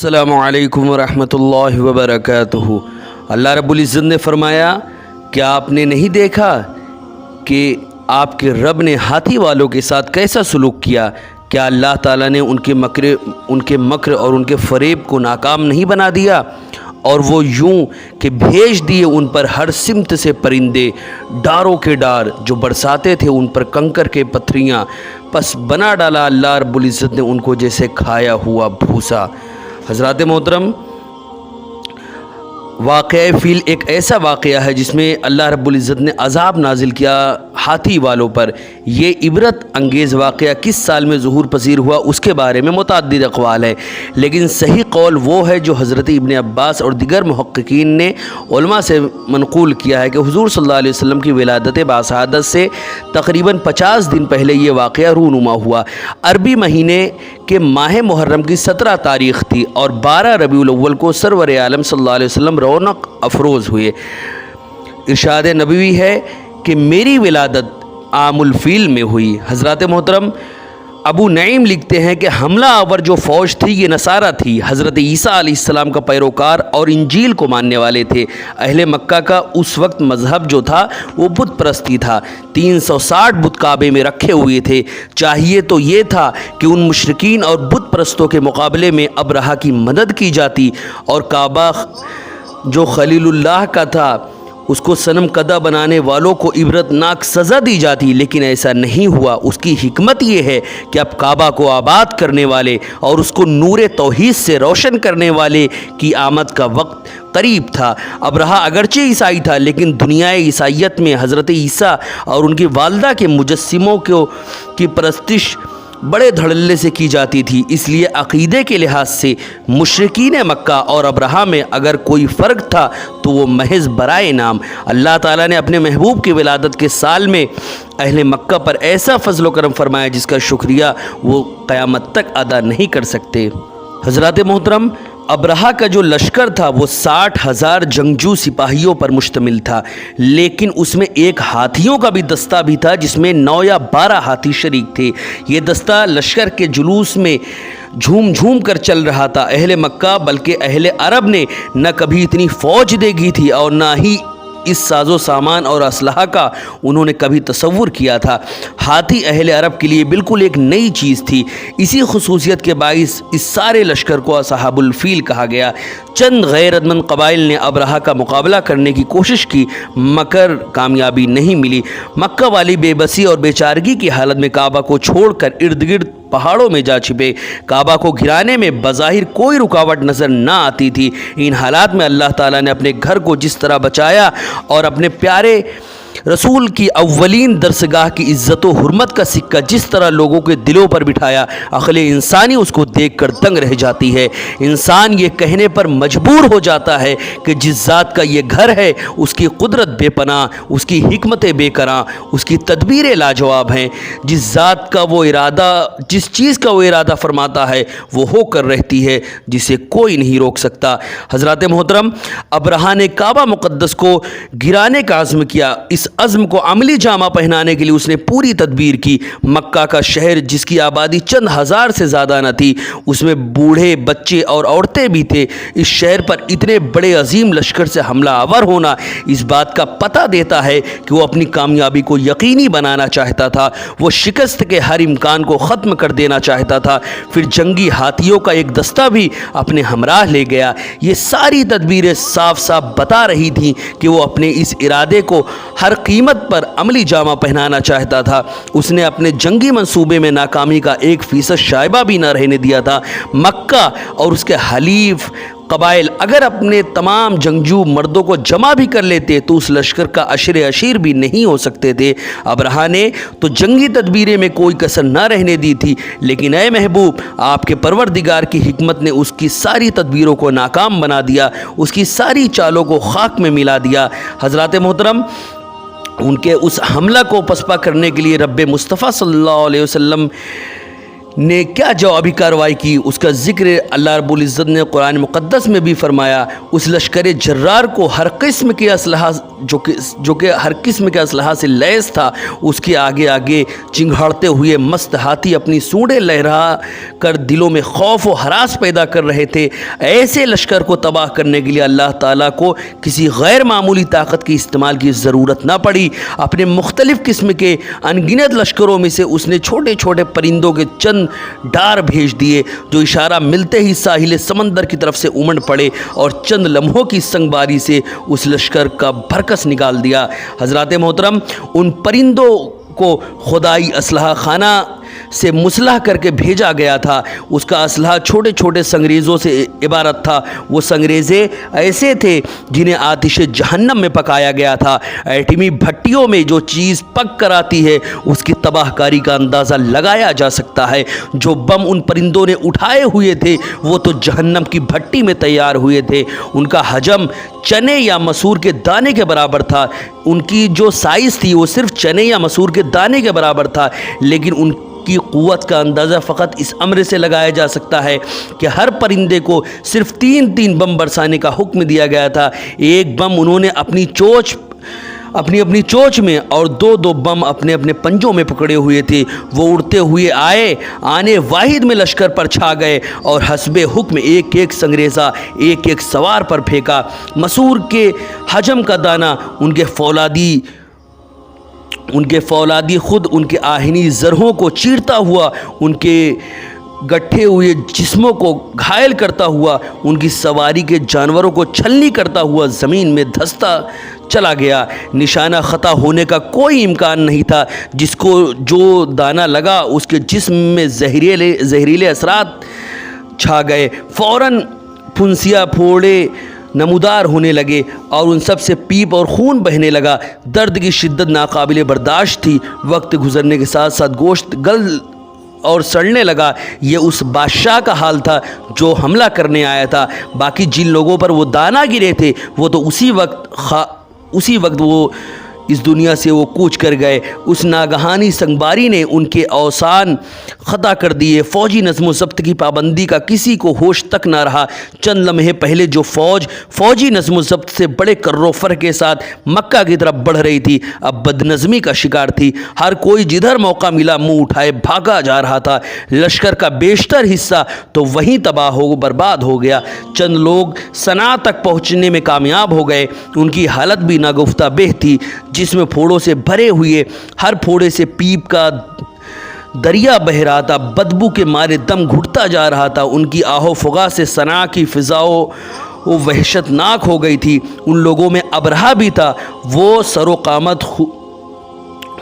السلام علیکم ورحمۃ اللہ وبرکاتہ۔ اللہ رب العزت نے فرمایا، کیا آپ نے نہیں دیکھا کہ آپ کے رب نے ہاتھی والوں کے ساتھ کیسا سلوک کیا؟ کیا اللہ تعالیٰ نے ان کے مکر اور ان کے فریب کو ناکام نہیں بنا دیا؟ اور وہ یوں کہ بھیج دیے ان پر ہر سمت سے پرندے، ڈاروں کے ڈار جو برساتے تھے ان پر کنکر کے پتھریاں، پس بنا ڈالا اللہ رب العزت نے ان کو جیسے کھایا ہوا بھوسا۔ حضرات محترم، واقعہ فیل ایک ایسا واقعہ ہے جس میں اللہ رب العزت نے عذاب نازل کیا ہاتھی والوں پر۔ یہ عبرت انگیز واقعہ کس سال میں ظہور پذیر ہوا اس کے بارے میں متعدد اقوال ہے، لیکن صحیح قول وہ ہے جو حضرت ابن عباس اور دیگر محققین نے علماء سے منقول کیا ہے کہ حضور صلی اللہ علیہ وسلم کی ولادت باسعادت سے تقریباً 50 دن پہلے یہ واقعہ رونما ہوا۔ عربی مہینے کے ماہ محرم کی 17 تاریخ تھی اور 12 ربیع الاول کو سرور عالم صلی اللہ علیہ وسلم رونق افروز ہوئے۔ ارشاد نبوی ہے کہ میری ولادت عام الفیل میں ہوئی۔ حضرات محترم، ابو نعیم لکھتے ہیں کہ حملہ آور جو فوج تھی یہ نصارہ تھی، حضرت عیسیٰ علیہ السلام کا پیروکار اور انجیل کو ماننے والے تھے۔ اہل مکہ کا اس وقت مذہب جو تھا وہ بت پرستی تھا۔ 360 بت کعبے میں رکھے ہوئے تھے۔ چاہیے تو یہ تھا کہ ان مشرکین اور بت پرستوں کے مقابلے میں ابرہہ کی مدد کی جاتی اور کعبہ جو خلیل اللہ کا تھا اس کو صنم کدہ بنانے والوں کو عبرت ناک سزا دی جاتی، لیکن ایسا نہیں ہوا۔ اس کی حکمت یہ ہے کہ اب کعبہ کو آباد کرنے والے اور اس کو نور توحید سے روشن کرنے والے کی آمد کا وقت قریب تھا۔ ابرہہ اگرچہ عیسائی تھا لیکن دنیا عیسائیت میں حضرت عیسیٰ اور ان کی والدہ کے مجسموں کی پرستش بڑے دھڑلے سے کی جاتی تھی، اس لیے عقیدے کے لحاظ سے مشرکین مکہ اور ابرہہ میں اگر کوئی فرق تھا تو وہ محض برائے نام۔ اللہ تعالیٰ نے اپنے محبوب کی ولادت کے سال میں اہل مکہ پر ایسا فضل و کرم فرمایا جس کا شکریہ وہ قیامت تک ادا نہیں کر سکتے۔ حضرات محترم، ابرہہ کا جو لشکر تھا وہ 60,000 جنگجو سپاہیوں پر مشتمل تھا، لیکن اس میں ایک ہاتھیوں کا بھی دستہ بھی تھا جس میں 9 یا 12 ہاتھی شریک تھے۔ یہ دستہ لشکر کے جلوس میں جھوم جھوم کر چل رہا تھا۔ اہل مکہ بلکہ اہل عرب نے نہ کبھی اتنی فوج دیکھی تھی اور نہ ہی اس ساز و سامان اور اسلحہ کا انہوں نے کبھی تصور کیا تھا۔ ہاتھی اہل عرب کے لیے بالکل ایک نئی چیز تھی۔ اسی خصوصیت کے باعث اس سارے لشکر کو اصحاب الفیل کہا گیا۔ چند غیرت مند قبائل نے ابرہہ کا مقابلہ کرنے کی کوشش کی مگر کامیابی نہیں ملی۔ مکہ والی بے بسی اور بے چارگی کی حالت میں کعبہ کو چھوڑ کر ارد گرد پہاڑوں میں جا چھپے۔ کعبہ کو گرانے میں بظاہر کوئی رکاوٹ نظر نہ آتی تھی۔ ان حالات میں اللہ تعالیٰ نے اپنے گھر کو جس طرح بچایا اور اپنے پیارے رسول کی اولین درسگاہ کی عزت و حرمت کا سکہ جس طرح لوگوں کے دلوں پر بٹھایا، عقل انسانی اس کو دیکھ کر دنگ رہ جاتی ہے۔ انسان یہ کہنے پر مجبور ہو جاتا ہے کہ جس ذات کا یہ گھر ہے اس کی قدرت بے پناہ، اس کی حکمت بے کراں، اس کی تدبیریں لاجواب ہیں۔ جس چیز کا وہ ارادہ فرماتا ہے وہ ہو کر رہتی ہے، جسے کوئی نہیں روک سکتا۔ حضرات محترم، ابرہہ نے کعبہ مقدس کو گرانے کا عزم کیا۔ اس عزم کو عملی جامہ پہنانے کے لیے اس نے پوری تدبیر کی۔ مکہ کا شہر جس کی آبادی چند ہزار سے زیادہ نہ تھی، اس میں بوڑھے، بچے اور عورتیں بھی تھے۔ اس شہر پر اتنے بڑے عظیم لشکر سے حملہ آور ہونا اس بات کا پتہ دیتا ہے کہ وہ اپنی کامیابی کو یقینی بنانا چاہتا تھا۔ وہ شکست کے ہر امکان کو ختم کر دینا چاہتا تھا۔ پھر جنگی ہاتھیوں کا ایک دستہ بھی اپنے ہمراہ لے گیا۔ یہ ساری تدبیریں صاف صاف بتا رہی تھیں کہ وہ اپنے اس ارادے کو ہر قیمت پر عملی جامہ پہنانا چاہتا تھا۔ اس نے اپنے جنگی منصوبے میں ناکامی کا 1% شائبہ بھی نہ رہنے دیا تھا۔ مکہ اور اس کے حلیف قبائل اگر اپنے تمام جنگجو مردوں کو جمع بھی کر لیتے تو اس لشکر کا عشیر بھی نہیں ہو سکتے تھے۔ ابرہہ نے تو جنگی تدبیریں میں کوئی کسر نہ رہنے دی تھی، لیکن اے محبوب، آپ کے پروردگار کی حکمت نے اس کی ساری تدبیروں کو ناکام بنا دیا، اس کی ساری چالوں کو خاک میں ملا دیا۔ حضرات محترم، ان کے اس حملہ کو پسپا کرنے کے لیے رب مصطفیٰ صلی اللہ علیہ وسلم نے کیا جوابی کارروائی کی اس کا ذکر اللہ رب العزت نے قرآن مقدس میں بھی فرمایا۔ اس لشکر جرار کو ہر قسم کے اسلحہ جو کہ ہر قسم کے اسلحہ سے لیس تھا، اس کے آگے آگے چنگھاڑتے ہوئے مست ہاتھی اپنی سونڈیں لہرا کر دلوں میں خوف و ہراس پیدا کر رہے تھے۔ ایسے لشکر کو تباہ کرنے کے لیے اللہ تعالیٰ کو کسی غیر معمولی طاقت کے استعمال کی ضرورت نہ پڑی۔ اپنے مختلف قسم کے انگنت لشکروں میں سے اس نے چھوٹے چھوٹے پرندوں کے چند ڈار بھیج دیے جو اشارہ ملتے ہی ساحل سمندر کی طرف سے امنڈ پڑے اور چند لمحوں کی سنگباری سے اس لشکر کا بھرکس نکال دیا۔ حضرات محترم، ان پرندوں کو خدائی اسلحہ خانہ سے مسلح کر کے بھیجا گیا تھا۔ اس کا اسلحہ چھوٹے چھوٹے سنگریزوں سے عبارت تھا۔ وہ سنگریزے ایسے تھے جنہیں آتش جہنم میں پکایا گیا تھا۔ ایٹمی بھٹیوں میں جو چیز پک کر آتی ہے اس کی تباہ کاری کا اندازہ لگایا جا سکتا ہے۔ جو بم ان پرندوں نے اٹھائے ہوئے تھے وہ تو جہنم کی بھٹی میں تیار ہوئے تھے۔ ان کا حجم چنے یا مسور کے دانے کے برابر تھا۔ ان کی جو سائز تھی وہ صرف چنے یا مسور کے دانے کے برابر تھا، لیکن ان کی قوت کا اندازہ فقط اس امر سے لگایا جا سکتا ہے کہ ہر پرندے کو صرف 3 بم برسانے کا حکم دیا گیا تھا۔ ایک بم انہوں نے اپنی چونچ میں اور 2 بم اپنے اپنے پنجوں میں پکڑے ہوئے تھے۔ وہ اڑتے ہوئے آنے واحد میں لشکر پر چھا گئے اور حسب حکم ایک ایک سنگریزہ ایک ایک سوار پر پھینکا۔ مسور کے حجم کا دانہ ان کے فولادی خود ان کے آہنی زرہوں کو چیرتا ہوا، ان کے گٹھے ہوئے جسموں کو گھائل کرتا ہوا، ان کی سواری کے جانوروں کو چھلنی کرتا ہوا زمین میں دھستا چلا گیا۔ نشانہ خطا ہونے کا کوئی امکان نہیں تھا۔ جس کو جو دانہ لگا اس کے جسم میں زہریلے اثرات چھا گئے۔ فوراً پھنسیاں پھوڑے نمودار ہونے لگے اور ان سب سے پیپ اور خون بہنے لگا۔ درد کی شدت ناقابل برداشت تھی۔ وقت گزرنے کے ساتھ ساتھ گوشت گل اور سڑنے لگا۔ یہ اس بادشاہ کا حال تھا جو حملہ کرنے آیا تھا۔ باقی جن لوگوں پر وہ دانہ گرے تھے وہ تو اسی وقت وہ اس دنیا سے وہ کوچ کر گئے۔ اس ناگہانی سنگباری نے ان کے اوسان خطا کر دیے۔ فوجی نظم و ضبط کی پابندی کا کسی کو ہوش تک نہ رہا۔ چند لمحے پہلے جو فوجی نظم و ضبط سے بڑے کر و فر کے ساتھ مکہ کی طرف بڑھ رہی تھی اب بدنظمی کا شکار تھی۔ ہر کوئی جدھر موقع ملا منہ اٹھائے بھاگا جا رہا تھا۔ لشکر کا بیشتر حصہ تو وہیں تباہ و برباد ہو گیا۔ چند لوگ صنعاء تک پہنچنے میں کامیاب ہو گئے۔ ان کی حالت بھی ناگفتہ بہ تھی، جس میں پھوڑوں سے بھرے ہوئے ہر پھوڑے سے پیپ کا دریا بہ رہا تھا۔ بدبو کے مارے دم گھٹتا جا رہا تھا۔ ان کی آہو فغاں سے صنعاء کی فضاؤں وہ وحشت ناک ہو گئی تھی۔ ان لوگوں میں ابرہہ بھی تھا۔ وہ سر و قامت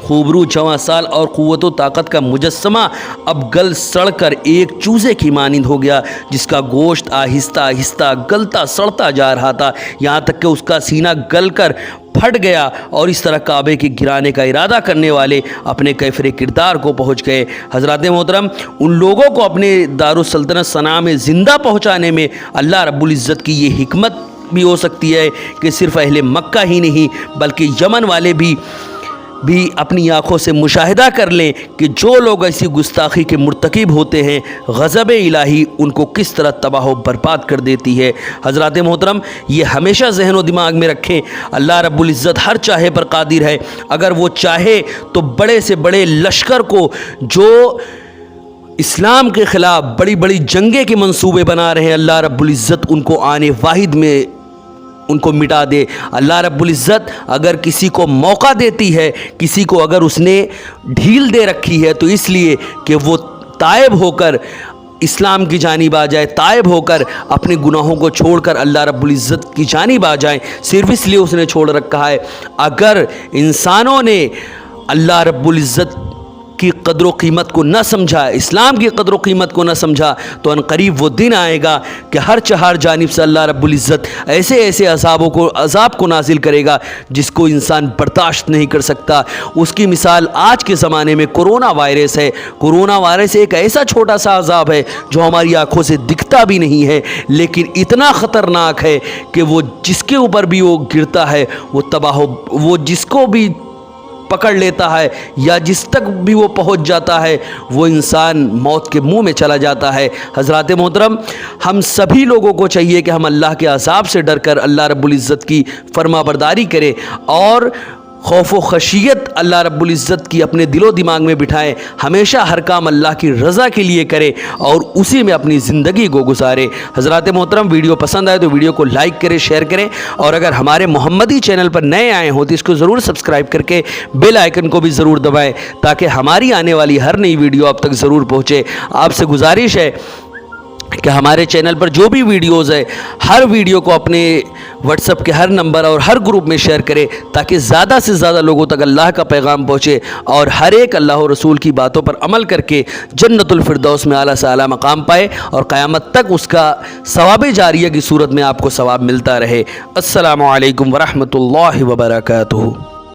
خوبرو جواں سال اور قوت و طاقت کا مجسمہ اب گل سڑ کر ایک چوزے کی مانند ہو گیا، جس کا گوشت آہستہ آہستہ گلتا سڑتا جا رہا تھا، یہاں تک کہ اس کا سینہ گل کر پھٹ گیا اور اس طرح کعبے کے گرانے کا ارادہ کرنے والے اپنے کیفر کردار کو پہنچ گئے۔ حضرات محترم، ان لوگوں کو اپنے دارالسلطنت صنعاء میں زندہ پہنچانے میں اللہ رب العزت کی یہ حکمت بھی ہو سکتی ہے کہ صرف اہل مکہ ہی نہیں بلکہ یمن والے بھی اپنی آنکھوں سے مشاہدہ کر لیں کہ جو لوگ ایسی گستاخی کے مرتکب ہوتے ہیں غضب الہی ان کو کس طرح تباہ و برباد کر دیتی ہے۔ حضرات محترم، یہ ہمیشہ ذہن و دماغ میں رکھیں، اللہ رب العزت ہر چاہے پر قادر ہے۔ اگر وہ چاہے تو بڑے سے بڑے لشکر کو جو اسلام کے خلاف بڑی بڑی جنگیں کے منصوبے بنا رہے ہیں، اللہ رب العزت ان کو آنے واحد میں ان کو مٹا دے۔ اللہ رب العزت اگر کسی کو موقع دیتی ہے، کسی کو اگر اس نے ڈھیل دے رکھی ہے تو اس لیے کہ وہ تائب ہو کر اسلام کی جانب آ جائے، تائب ہو کر اپنے گناہوں کو چھوڑ کر اللہ رب العزت کی جانب آ جائیں، صرف اس لیے اس نے چھوڑ رکھا ہے۔ اگر انسانوں نے اللہ رب العزت کی قدر و قیمت کو نہ سمجھا، اسلام کی قدر و قیمت کو نہ سمجھا، تو ان قریب وہ دن آئے گا کہ ہر چہار جانب سے اللہ رب العزت ایسے عذاب کو نازل کرے گا جس کو انسان برداشت نہیں کر سکتا۔ اس کی مثال آج کے زمانے میں کرونا وائرس ہے۔ کرونا وائرس ایک ایسا چھوٹا سا عذاب ہے جو ہماری آنکھوں سے دکھتا بھی نہیں ہے، لیکن اتنا خطرناک ہے کہ وہ جس کے اوپر بھی وہ گرتا ہے وہ تباہ، وہ جس کو بھی پکڑ لیتا ہے یا جس تک بھی وہ پہنچ جاتا ہے وہ انسان موت کے منہ میں چلا جاتا ہے۔ حضرات محترم، ہم سبھی لوگوں کو چاہیے کہ ہم اللہ کے عذاب سے ڈر کر اللہ رب العزت کی فرما برداری کریں اور خوف و خشیت اللہ رب العزت کی اپنے دل و دماغ میں بٹھائیں، ہمیشہ ہر کام اللہ کی رضا کے لیے کرے اور اسی میں اپنی زندگی کو گزارے۔ حضرات محترم، ویڈیو پسند آئے تو ویڈیو کو لائک کریں، شیئر کریں، اور اگر ہمارے محمدی چینل پر نئے آئے ہوں تو اس کو ضرور سبسکرائب کر کے بیل آئیکن کو بھی ضرور دبائیں تاکہ ہماری آنے والی ہر نئی ویڈیو آپ تک ضرور پہنچے۔ آپ سے گزارش ہے کہ ہمارے چینل پر جو بھی ویڈیوز ہے ہر ویڈیو کو اپنے واٹس ایپ کے ہر نمبر اور ہر گروپ میں شیئر کرے تاکہ زیادہ سے زیادہ لوگوں تک اللہ کا پیغام پہنچے اور ہر ایک اللہ و رسول کی باتوں پر عمل کر کے جنت الفردوس میں اعلیٰ سے اعلیٰ مقام پائے اور قیامت تک اس کا ثواب جاریہ کی صورت میں آپ کو ثواب ملتا رہے۔ السلام علیکم ورحمۃ اللہ وبرکاتہ۔